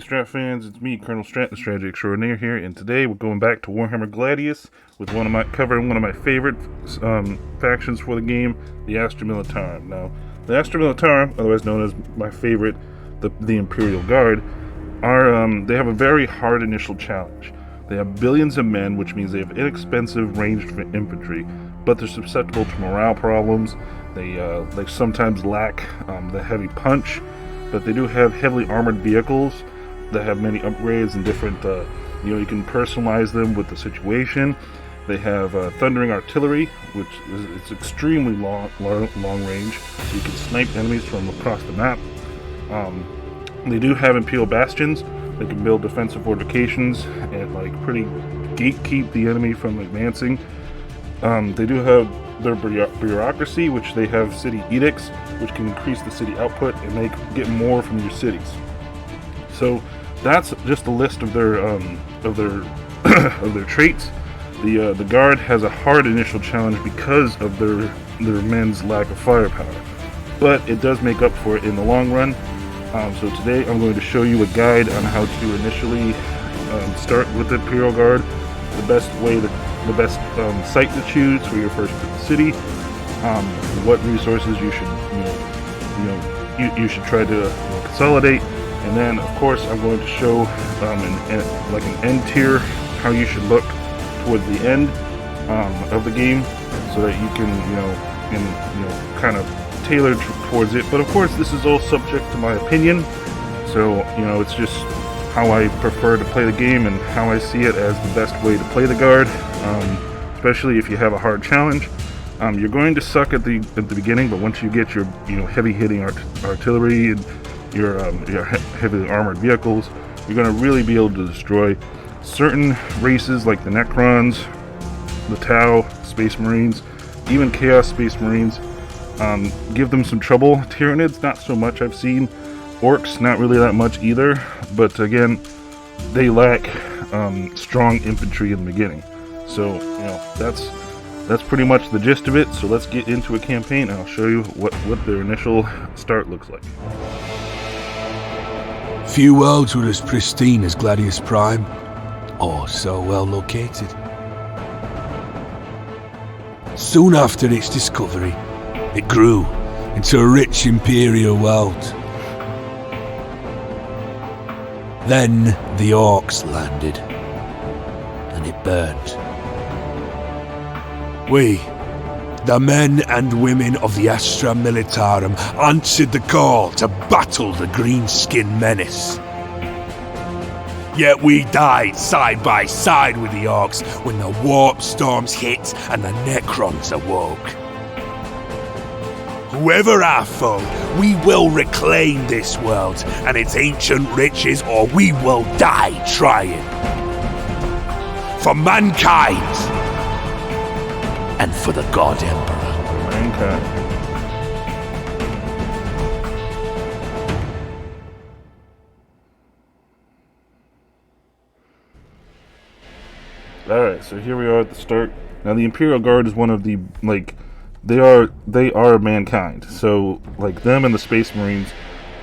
Strat fans, it's me, Colonel Strat, the Strategy Extraordinaire here, and today we're going back to Warhammer Galdius with covering one of my favorite factions for the game, the Astra Militarum. Now, the Astra Militarum, otherwise known as my favorite, the Imperial Guard, they have a very hard initial challenge. They have billions of men, which means they have inexpensive ranged infantry, but they're susceptible to morale problems. They sometimes lack the heavy punch, but they do have heavily armored vehicles that have many upgrades and different, you can personalize them with the situation. They have thundering artillery, which it's extremely long range, so you can snipe enemies from across the map. They do have Imperial bastions. They can build defensive fortifications and pretty gatekeep the enemy from advancing. They do have their bureaucracy, which they have city edicts, which can increase the city output and get more from your cities. So that's just a list of their of their traits. The guard has a hard initial challenge because of their men's lack of firepower, but it does make up for it in the long run. So today I'm going to show you a guide on how to initially start with the Imperial Guard, the best site to choose for your first city, what resources you should you should try to consolidate, and then of course I'm going to show an end tier, how you should look towards the end of the game, so that you can kind of tailor towards it. But of course this is all subject to my opinion, so it's just how I prefer to play the game and how I see it as the best way to play the guard, especially if you have a hard challenge. You're going to suck at the beginning, but once you get your heavy hitting artillery and your heavily armored vehicles, you're going to really be able to destroy certain races like the Necrons, the Tau, Space Marines, even Chaos Space Marines. Give them some trouble. Tyranids, not so much I've seen. Orcs, not really that much either. But again, they lack strong infantry in the beginning. So, that's pretty much the gist of it. So let's get into a campaign and I'll show you what their initial start looks like. Few worlds were as pristine as Gladius Prime, or so well located. Soon after its discovery, it grew into a rich imperial world. Then the orcs landed, and it burned. We, the men and women of the Astra Militarum, answered the call to battle the green-skinned menace. Yet we died side by side with the orcs when the warp storms hit and the Necrons awoke. Whoever our foe, we will reclaim this world and its ancient riches, or we will die trying. For mankind, and for the God Emperor. Mankind. Alright, so here we are at the start. Now the Imperial Guard is one of the, they are mankind. So, them and the Space Marines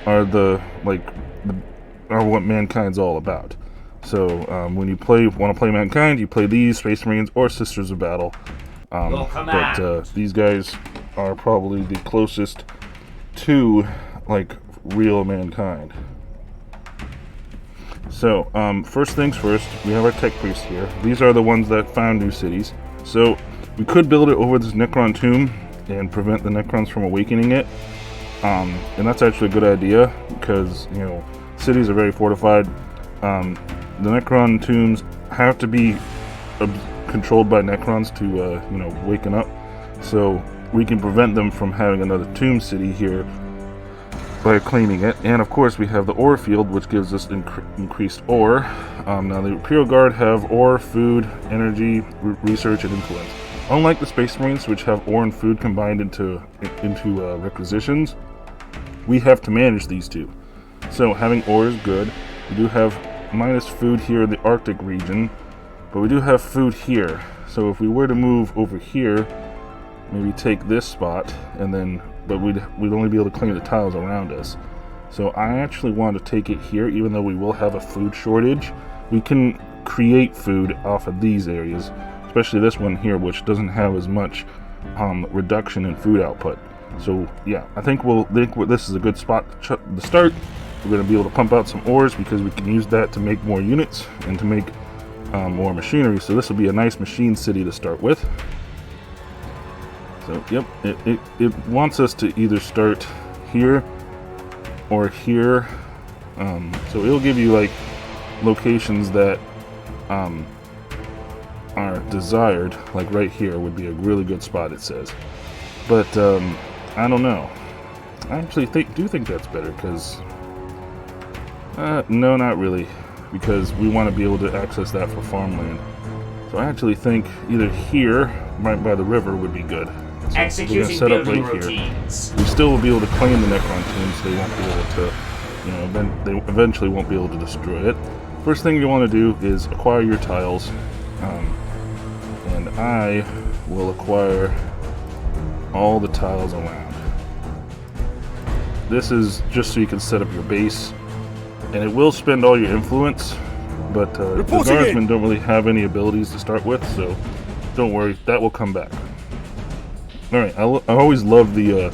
are are what mankind's all about. So, when you want to play mankind, you play these Space Marines or Sisters of Battle. But these guys are probably the closest to real mankind. So first things first, we have our tech priests here. These are the ones that found new cities. So we could build it over this Necron tomb and prevent the Necrons from awakening it, and that's actually a good idea because cities are very fortified. The Necron tombs have to be controlled by Necrons to waken up, so we can prevent them from having another tomb city here by claiming it. And of course we have the ore field, which gives us increased ore. Now the Imperial Guard have ore, food, energy, research, and influence. Unlike the Space Marines, which have ore and food combined into requisitions, we have to manage these two. So having ore is good. We do have minus food here in the Arctic region, but we do have food here. So if we were to move over here, maybe take this spot, and then, but we'd only be able to claim the tiles around us. So I actually want to take it here, even though we will have a food shortage. We can create food off of these areas, especially this one here, which doesn't have as much reduction in food output. So yeah, I think this is a good spot to start. We're going to be able to pump out some ores because we can use that to make more units and to make more machinery. So this will be a nice machine city to start with. So yep, it wants us to either start here or here. So it'll give you like locations that are desired, like right here would be a really good spot, it says. But I don't know. I actually do think that's better, because no, not really, because we want to be able to access that for farmland. So I actually think either here, right by the river, would be good. So we're gonna set up right here. We still will be able to claim the Necron tomb, so they won't be able to, you know, they eventually won't be able to destroy it. First thing you want to do is acquire your tiles, and I will acquire all the tiles around. This is just so you can set up your base, and it will spend all your influence, but the guardsmen don't really have any abilities to start with, so don't worry, that will come back. Alright, I always love the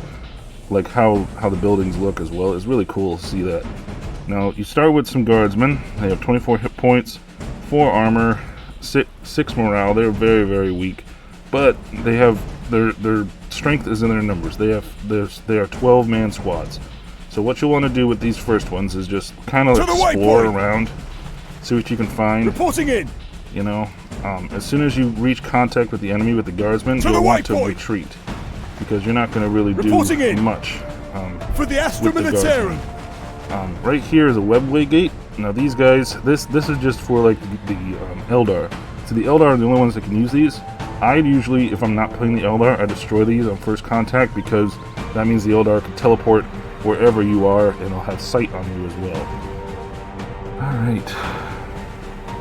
like how the buildings look as well. It's really cool to see that. Now you start with some guardsmen. They have 24 hit points, 4 armor, 6 morale. They're very, very weak, but they have their strength is in their numbers. They are 12-man squads. So what you want to do with these first ones is just kind of explore around, see what you can find. Reporting in. You know, as soon as you reach contact with the enemy with the guardsmen, you'll want to retreat, because you're not going to really do much. For the Astra Militarum. Right here is a webway gate. Now these guys, this is just for like the Eldar. So the Eldar are the only ones that can use these. I usually, if I'm not playing the Eldar, I destroy these on first contact, because that means the Eldar can teleport wherever you are, and they'll have sight on you as well. Alright.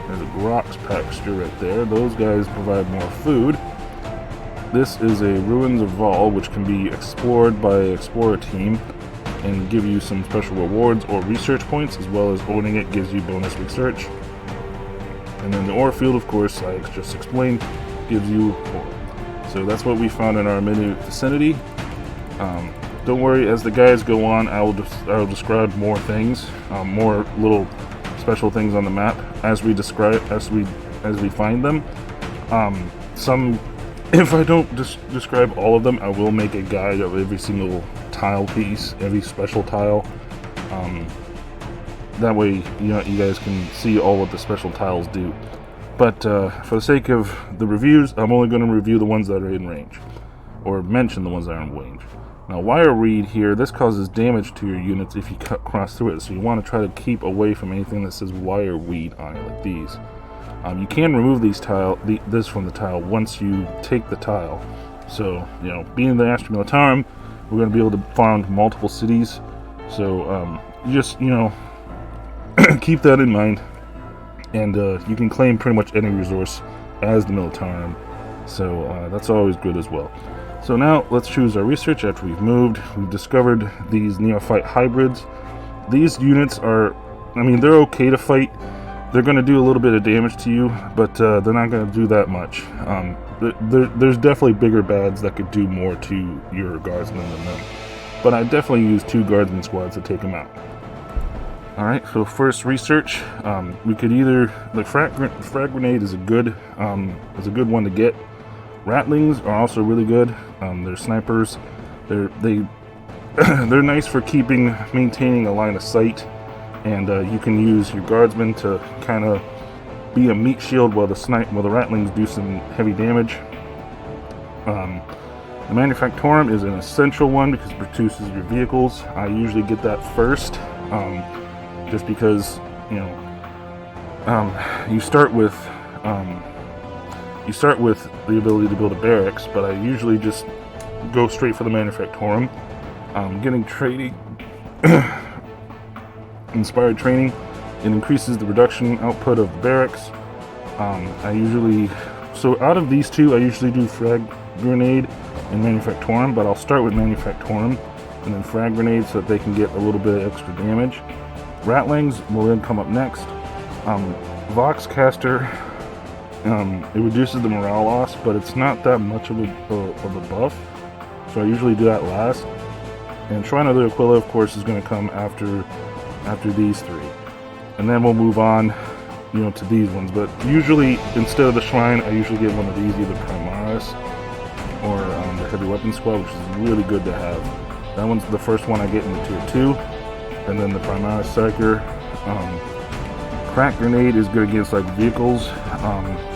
There's a Grox Paxture right there. Those guys provide more food. This is a Ruins of Vol, which can be explored by an explorer team and give you some special rewards or research points, as well as owning it gives you bonus research. And then the ore field, of course, I just explained, gives you ore. So that's what we found in our immediate vicinity. Don't worry, as the guys go on, I will describe more things, more little special things on the map as we find them. If I don't describe all of them, I will make a guide of every single tile piece, every special tile. That way, you guys can see all what the special tiles do. But for the sake of the reviews, I'm only going to review the ones that are in range, or mention the ones that are in range. Now, wire reed here, this causes damage to your units if you cross through it, so you want to try to keep away from anything that says wire weed on it, like these. You can remove this from the tile once you take the tile. So, being the Astra Militarum, we're going to be able to found multiple cities. So, just, keep that in mind. And you can claim pretty much any resource as the Militarum. So, that's always good as well. So now, let's choose our research after we've moved. We've discovered these neophyte hybrids. These units are, they're okay to fight. They're going to do a little bit of damage to you, but they're not going to do that much. There's definitely bigger bads that could do more to your guardsmen than them. But I definitely use 2 guardsman squads to take them out. Alright, so first research. We could either... The frag grenade is a good one to get. Ratlings are also really good. They're snipers. They're nice for maintaining a line of sight. And you can use your guardsmen to kind of be a meat shield while the ratlings do some heavy damage. The Manufactorum is an essential one because it produces your vehicles. I usually get that first, just because you start with the ability to build a barracks, but I usually just go straight for the Manufactorum. Getting trading. Inspired training, it increases the reduction output of barracks. So out of these two, I usually do frag grenade and Manufactorum, but I'll start with Manufactorum and then frag grenades so that they can get a little bit of extra damage. Ratlings will then come up next. Vox Caster, it reduces the morale loss, but it's not that much of a buff, so I usually do that last. And Shrine of the Aquila, of course, is going to come after these three, and then we'll move on, to these ones. But usually, instead of the Shrine, I usually get one of these, either Primaris or the Heavy Weapon Squad, which is really good to have. That one's the first one I get in the tier 2, and then the Primaris Psyker. Crack Grenade is good against like vehicles.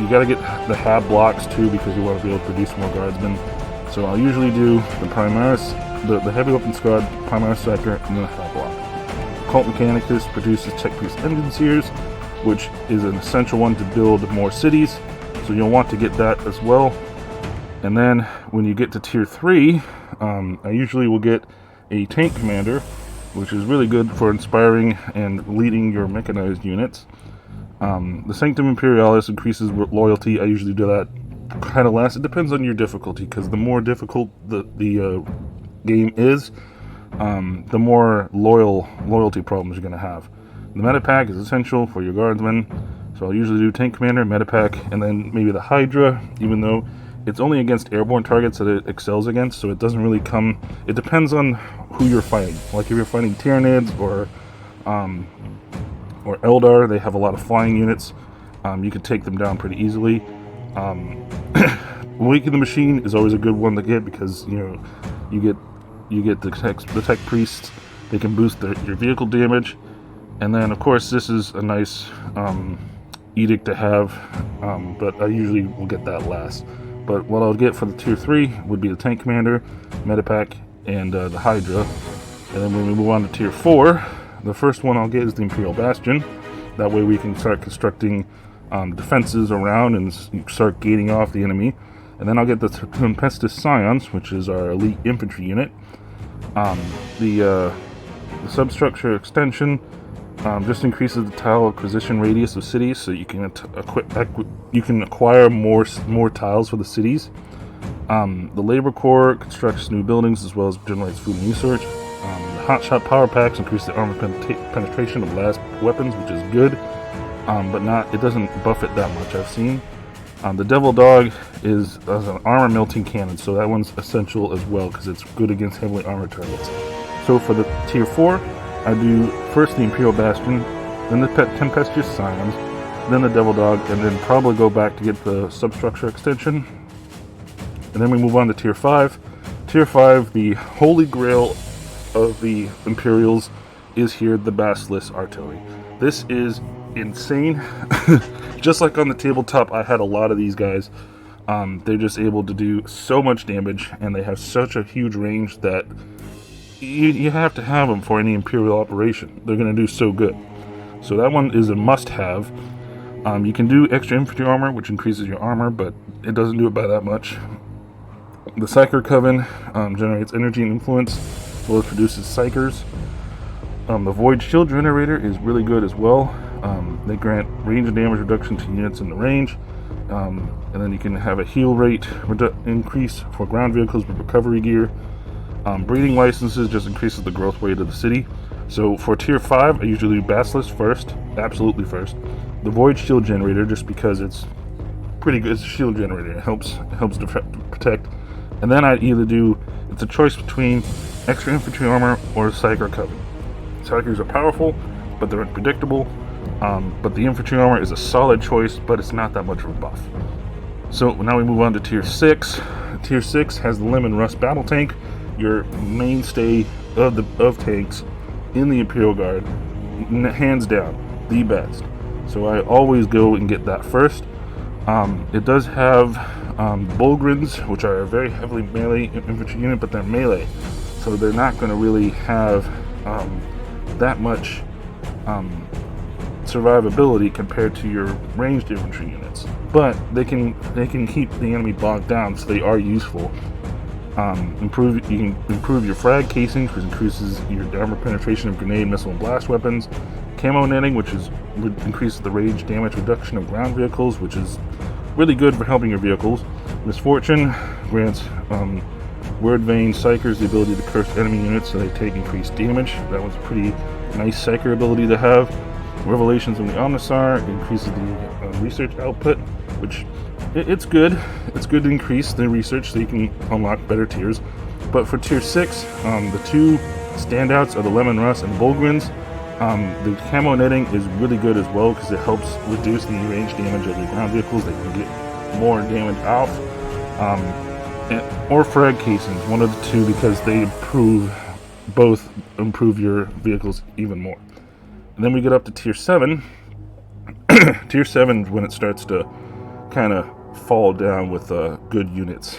You got to get the Hab blocks too, because you want to be able to produce more guardsmen. So I'll usually do the Primaris, the Heavy Weapon Squad, Primaris Psyker, and then the Hab block. Cult Mechanicus produces Tech Priest Engine Seers, which is an essential one to build more cities, so you'll want to get that as well. And then when you get to tier 3, I usually will get a Tank Commander, which is really good for inspiring and leading your mechanized units. The Sanctum Imperialis increases loyalty. I usually do that kind of last. It depends on your difficulty, because the more difficult the game is, the more loyalty problems you're going to have. The Metapack is essential for your guardsmen, so I'll usually do Tank Commander, Metapack, and then maybe the Hydra, even though it's only against airborne targets that it excels against, so it doesn't really come... It depends on who you're fighting. Like if you're fighting Tyranids or Eldar, they have a lot of flying units. You can take them down pretty easily. Awaken the Machine is always a good one to get, because you get the tech priests. They can boost your vehicle damage, and then of course this is a nice edict to have, but I usually will get that last. But what I'll get for the tier 3 would be the Tank Commander, Metapack, and the Hydra. And then when we move on to tier 4, the first one I'll get is the Imperial Bastion. That way we can start constructing defenses around and start gating off the enemy. And then I'll get the Tempestus Scions, which is our elite infantry unit. The substructure extension just increases the tile acquisition radius of cities, so you can acquire more tiles for the cities. The Labor Corps constructs new buildings as well as generates food and research. The Hotshot Power Packs increase the armor penetration of blast weapons, which is good, but it doesn't buff it that much, I've seen. The Devil Dog is an armor melting cannon, so that one's essential as well, because it's good against heavily armored targets. So for the tier 4, I do first the Imperial Bastion, then the Tempestuous Scions, then the Devil Dog, and then probably go back to get the Substructure Extension. And then we move on to tier 5. Tier 5, the holy grail of the Imperials is here, the Basilisk Artillery. This is insane. Just like on the tabletop, I had a lot of these guys. They're just able to do so much damage, and they have such a huge range that you have to have them for any Imperial operation. They're going to do so good. So that one is a must-have. You can do extra infantry armor, which increases your armor, but it doesn't do it by that much. The Psyker Coven generates energy and influence, as well as produces Psykers. The Void Shield Generator is really good as well. They grant range and damage reduction to units in the range. And then you can have a heal rate increase for ground vehicles with recovery gear. Breeding licenses just increases the growth rate of the city. So for tier 5, I usually do Basilisk first, absolutely first. The Void Shield Generator, just because it's pretty good. It's a shield generator. It helps to protect. And then I either do, it's a choice between extra infantry armor or Psyker Coven. Psykers are powerful, but they're unpredictable. But the infantry armor is a solid choice, but it's not that much of a buff. So now we move on to tier 6. Tier 6 has the Lemon Rust Battle Tank, your mainstay of tanks in the Imperial Guard, hands down the best. So I always go and get that first. It does have Bulgrins, which are a very heavily melee infantry unit, but they're melee, so they're not going to really have that much survivability compared to your ranged infantry units. But they can keep the enemy bogged down, so they are useful. You can improve your frag casings, which increases your armor penetration of grenade, missile, and blast weapons. Camo netting, which increases the range damage reduction of ground vehicles, which is really good for helping your vehicles. Misfortune grants Word Vein Psychers the ability to curse enemy units so they take increased damage. That was a pretty nice Psyker ability to have. Revelations of the Omnisar increases the research output, which it's good. It's good to increase the research so you can unlock better tiers. But for tier 6, the two standouts are the Lemon Rust and the Bullgwins. The camo netting is really good as well because it helps reduce the range damage of your ground vehicles. They can get more damage off. Or frag casings, one of the two, because they both improve your vehicles even more. And then we get up to tier 7. Tier 7 is when it starts to kind of fall down with good units.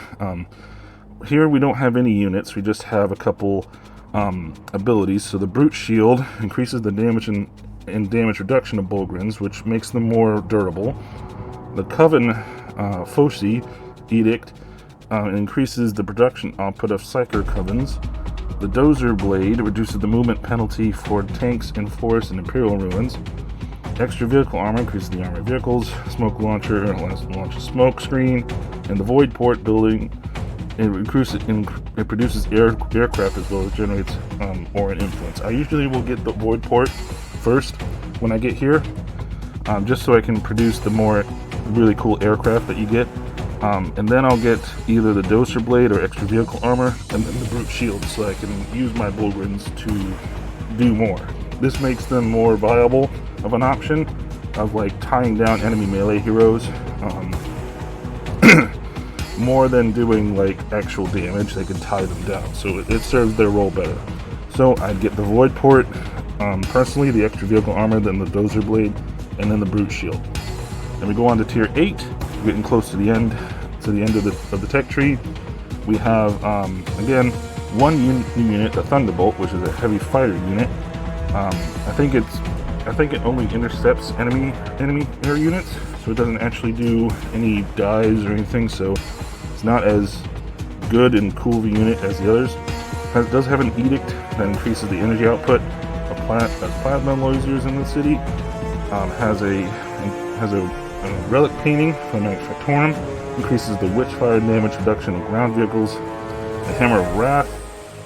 Here we don't have any units, we just have a couple abilities. So the Brute Shield increases the damage and damage reduction of Bullgrins, which makes them more durable. The Coven Foci Edict increases the production output of Psyker Covens. The Dozer Blade reduces the movement penalty for tanks in forest and Imperial ruins. Extra vehicle armor increases the armor of vehicles. Smoke launcher allows to launch a smoke screen. And the Void Port building, it produces aircraft as well as generates aura influence. I usually will get the Void Port first when I get here, just so I can produce the more really cool aircraft that you get. And then I'll get either the Dozer Blade or extra vehicle armor, and then the Brute Shield, so I can use my Bullgrins to do more. This makes them more viable of an option of like tying down enemy melee heroes, more than doing like actual damage. They can tie them down, so it serves their role better. So I'd get the Void Port, personally, the extra vehicle armor, then the Dozer Blade, and then the Brute Shield. Then we go on to tier 8, getting close to the end of the tech tree. We have again one new unit, the Thunderbolt, which is a heavy fighter unit. I think it only intercepts enemy air units, so it doesn't actually do any dives or anything. So it's not as good and cool of a unit as the others. It does have an edict that increases the energy output of plasma lasers in the city. Has a relic painting from Manufactorum, increases the Witchfire damage reduction of ground vehicles. The Hammer of Wrath,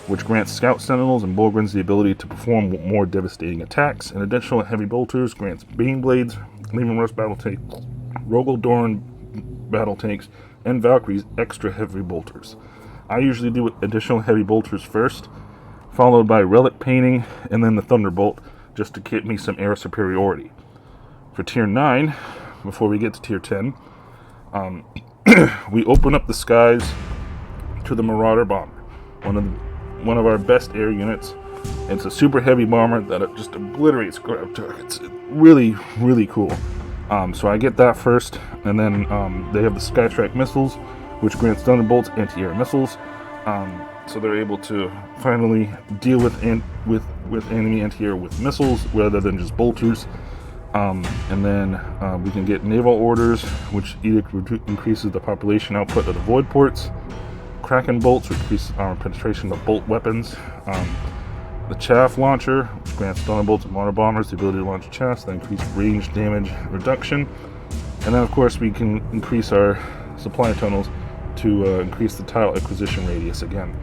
which grants Scout Sentinels and Bullgrins the ability to perform more devastating attacks. And additional heavy bolters grants Bane Blades, Lehman Russ battle tanks, Rogel Dorn battle tanks, and Valkyries extra heavy bolters. I usually do additional heavy bolters first, followed by Relic Painting, and then the Thunderbolt, just to get me some air superiority. For tier 9, before we get to tier 10, we open up the skies to the Marauder Bomber, one of our best air units. It's a super heavy bomber that just obliterates ground targets. It's really, really cool. So I get that first, and then they have the Skytrack missiles, which grants Thunderbolts anti-air missiles. So they're able to finally deal with enemy anti-air with missiles rather than just bolters. And then we can get Naval Orders, which increases the population output of the Void Ports. Kraken Bolts, which increases armor penetration of bolt weapons. The Chaff Launcher, which grants Thunderbolts and Water Bombers the ability to launch chaffs that increase range damage reduction. And then, of course, we can increase our supply tunnels to increase the tile acquisition radius again.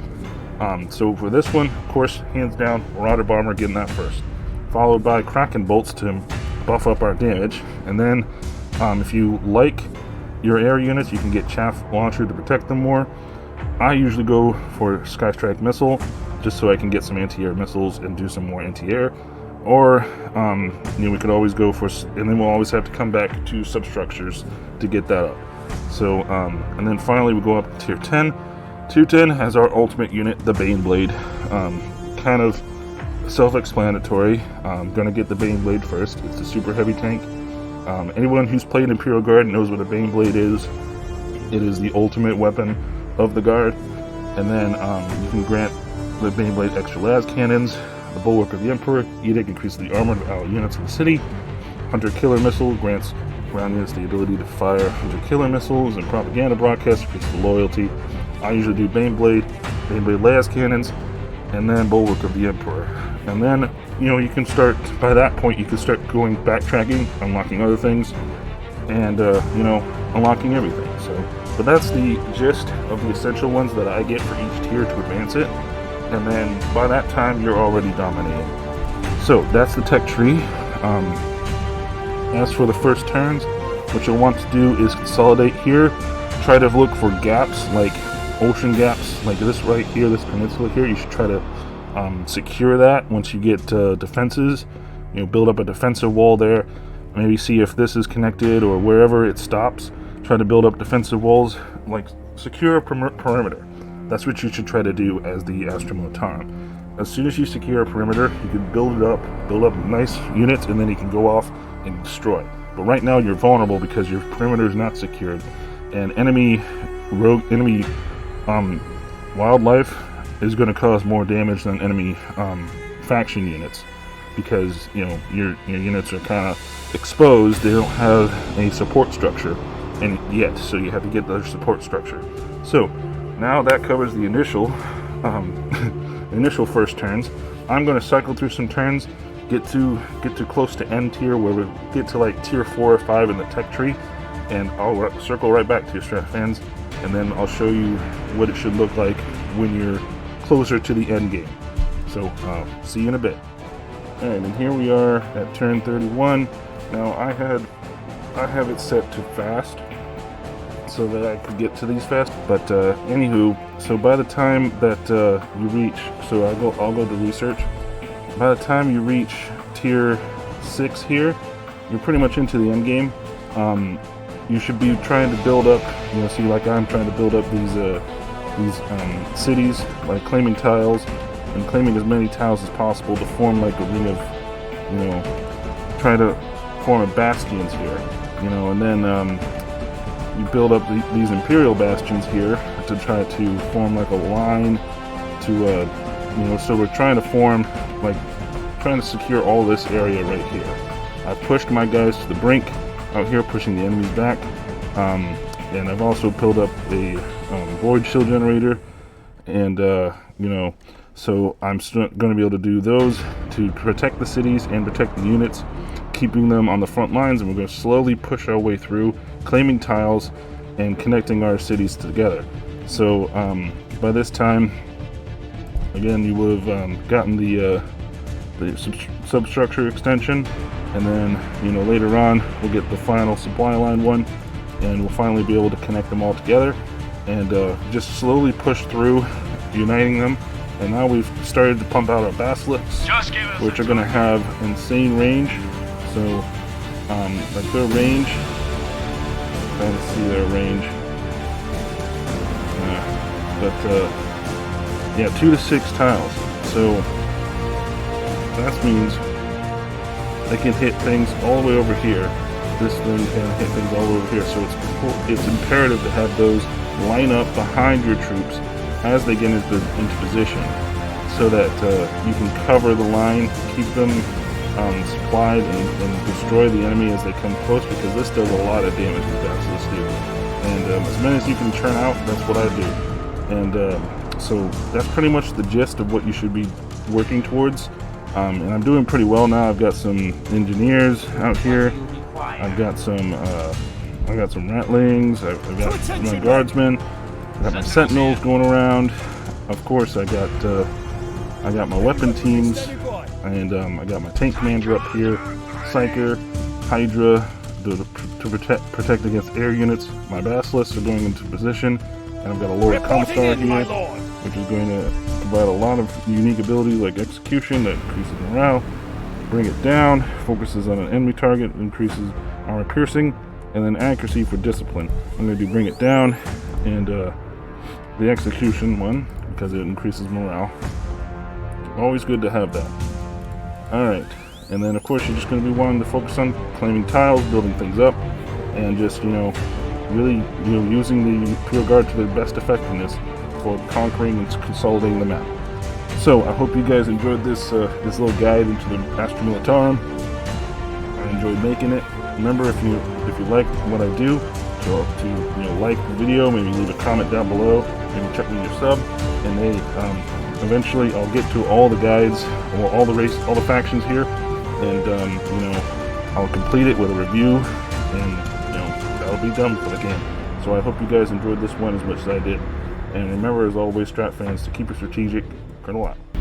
So for this one, of course, hands down, Marauder Bomber getting that first. Followed by Kraken Bolts to buff up our damage. And then, if you like your air units, you can get Chaff Launcher to protect them more. I usually go for Skystrike Missile, just so I can get some anti-air missiles and do some more anti-air. Or, we could always go for, and then we'll always have to come back to substructures to get that up. So, and then finally we go up to tier 10. Tier 10 has our ultimate unit, the Bane Blade. Kind of self-explanatory. I'm gonna get the Bane Blade first. It's a super heavy tank. Anyone who's played Imperial Guard knows what a Bane Blade is. It is the ultimate weapon of the Guard. And then you can grant the Bane Blade extra las cannons. The Bulwark of the Emperor Edict increases the armor of our units in the city. Hunter Killer Missile grants ground units the ability to fire Hunter Killer missiles and propaganda broadcasts, increases the loyalty. I usually do Bane Blade las cannons, and then Bulwark of the Emperor. And then, you can start, by that point, you can start backtracking, unlocking other things, and, unlocking everything. So But that's the gist of the essential ones that I get for each tier to advance it. And then by that time, you're already dominating. So that's the tech tree. As for the first turns, what you'll want to do is consolidate here. Try to look for gaps, like ocean gaps, like this right here, this peninsula here. You should try to secure that once you get defenses. You know, build up a defensive wall there. Maybe see if this is connected or wherever it stops. Try to build up defensive walls, like secure a perimeter. That's what you should try to do as the Astra Militarum. As soon as you secure a perimeter, you can build up nice units, and then you can go off and destroy. But right now you're vulnerable because your perimeter is not secured, and enemy wildlife is going to cause more damage than enemy faction units, because you know your units are kind of exposed. They don't have a support structure yet, so you have to get their support structure. So now that covers the initial initial first turns. I'm going to cycle through some turns, get to close to end tier, where we get to like tier 4 or 5 in the tech tree, and I'll circle right back to you, Strat fans, and then I'll show you what it should look like when you're closer to the end game. So see you in a bit. Alright, and here we are at turn 31. Now I have it set to fast so that I could get to these fast, but anywho, so by the time that you reach, so I'll go to research. By the time you reach tier 6 here, you're pretty much into the end game. You should be trying to build up, you know, see, like I'm trying to build up these cities, like claiming tiles, and claiming as many tiles as possible to form like a ring of, you know, try to form a bastions here, you know, and then you build up these imperial bastions here to try to form like a line to, you know, so we're trying to form, like, trying to secure all this area right here. I've pushed my guys to the brink out here, pushing the enemies back, and I've also built up a void shield generator, and you know, so I'm going to be able to do those to protect the cities and protect the units, keeping them on the front lines, and we're going to slowly push our way through, claiming tiles and connecting our cities together. So by this time, again, you will have gotten the substructure extension, and then, you know, later on we'll get the final supply line one, and we'll finally be able to connect them all together and just slowly push through, uniting them. And now we've started to pump out our basilisks, which are going to have insane range. So like their range, trying to see their range, but yeah, 2 to 6 tiles. So that means they can hit things all the way over here. This thing can hit things all over here. So it's imperative to have those line up behind your troops as they get into position, so that you can cover the line, keep them supplied, and destroy the enemy as they come close, because this does a lot of damage with basilisks do. And as many as you can churn out, that's what I do. And so that's pretty much the gist of what you should be working towards. And I'm doing pretty well now. I've got some engineers out here. I've got some ratlings. I've got my guardsmen. I got my sentinels going around. Of course, I got my weapon teams, and I got my tank commander up here, Psyker, Hydra, to protect against air units. My basilisks are going into position, and I've got a Lord Commissar here, which is going to provide a lot of unique abilities like execution that increases morale, bring it down, focuses on an enemy target, increases armor piercing, and then accuracy for discipline. I'm going to do bring it down, and the execution one, because it increases morale. Always good to have that. Alright, and then of course you're just going to be wanting to focus on claiming tiles, building things up, and just, you know, really, you know, using the Imperial Guard to their best effectiveness for conquering and consolidating the map. So I hope you guys enjoyed this this little guide into the Astra Militarum. I enjoyed making it. Remember, if you like what I do, to you know, like the video, maybe leave a comment down below, maybe check me your sub, and eventually I'll get to all the guides, or all the factions here, and you know, I'll complete it with a review, and you know, that'll be done for the game. So I hope you guys enjoyed this one as much as I did. And remember, as always, Strat fans, to keep it strategic. Colonel out.